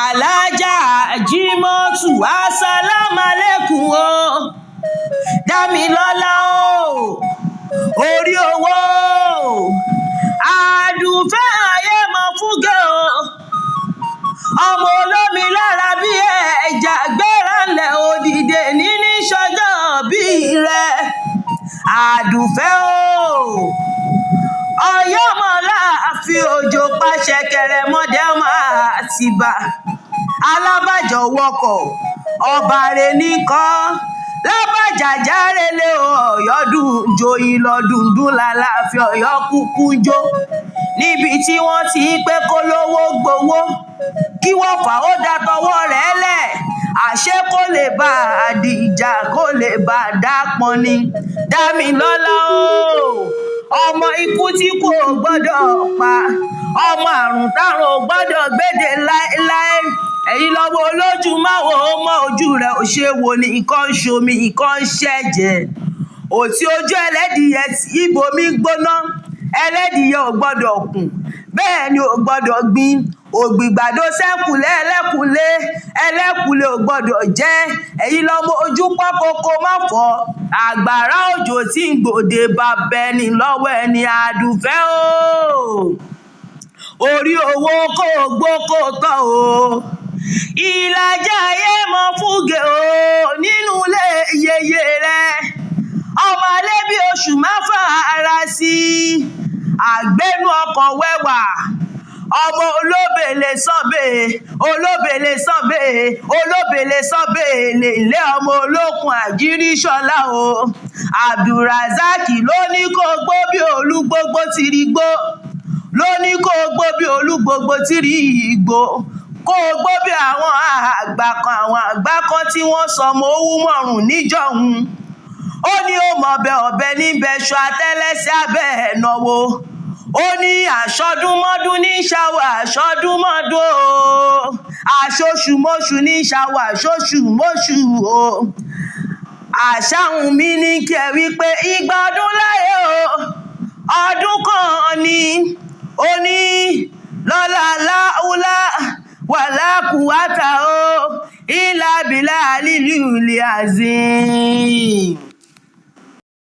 alájà Jímọ̀tù asálàmàlẹ́kùn o Dámilọ́lá o orí owó àdùfẹ́ ayé mọ fúgẹ́ o ọmọ olómi lára bí ẹja gbéra ńlẹ̀ òdìdè níní sọjọ́ bí rẹ̀ àdùfẹ́ o ọ̀yọ́mọlá àfi òjò pàṣẹ kẹrẹ mọ́dẹ́ máa ti bá alábàjọ́ wọkọ̀ ọba rẹ̀ nìkan lábàjájá relé ọ̀yọ́dún joyin lọ́dúndún lálàáfíà ọ̀yọ́ kúkú jó níbi tí wọ́n ti pé kó lówó gbowó kí wọ́n fà ó dá tọwọ́ rẹ̀ lẹ̀ àṣé kó lè bá a dìjà kó lè bá a dápọn ni Dámilọ́lá o ọmọ ikú tí kò gbọ́dọ̀ pa ọmọ àrùn tárùn ò gbọ́dọ̀ gbédè láéláé ẹ̀yin lọ́wọ́ olójú máwo mọ́ ojú rẹ̀ ò ṣe wò ní nǹkan ń ṣomi nǹkan ń ṣẹ̀jẹ̀ òtí ojú ẹlẹ́dìyẹ tí ibòmí gbóná ẹlẹ́dìyẹ ò gbọ́dọ̀ kùn bẹ́ẹ̀ ni ò gbọ́dọ̀ gbin ògbìgbàdo sẹ́kùlé ẹlẹ́kùlé ò gbọ́dọ̀ jẹ́ ẹ̀yin lọ́mọ ojú pọ́ kókó má fọ́ àgbàrá òjò tí ń gbòde bá bẹni lọ́wọ́ ẹni àdùfẹ́ o orí owó kò gbó kò tọ́ o ìlàjà ayé mọ fúgẹ́ o nínú ilé yeye rẹ ọmọ alẹ́ bí oṣù mẹ́fà ara sí àgbẹ̀nu ọkọ̀ wẹ́wà ọmọ olóbèlè sọ́bẹ̀ lè ọmọ olókun àjírí ṣọlá o Abdulrasaq ló ní kó gbó bí olúgbógbó ti rí gbó ló ní kó gbó bí olúgbógbó ti rí ìgbó kó gbó bí àwọn àgbà kan tí wọ́n sọ mọ́ owó mọ̀rùn níjọ̀hún ó ní ó mọ̀bẹ ọ̀bẹ níbẹ̀ ṣọ àtẹ́lẹsẹ̀ abẹ́ ẹ̀ náwó ó ní àṣọdúnmọ́dún ní ṣàwọ̀ àṣọdúnmọ́dún o àṣoṣùmọ́ṣù ní ṣàwọ̀ àṣoṣùmọ́ṣù o àṣàhùn mi ní kí ẹ wí pé igba ọdún láyé o ọdún kan ni ó ní lọ́lá láúlá wàlákùwátà o ìlà bílà lílù ilé azim.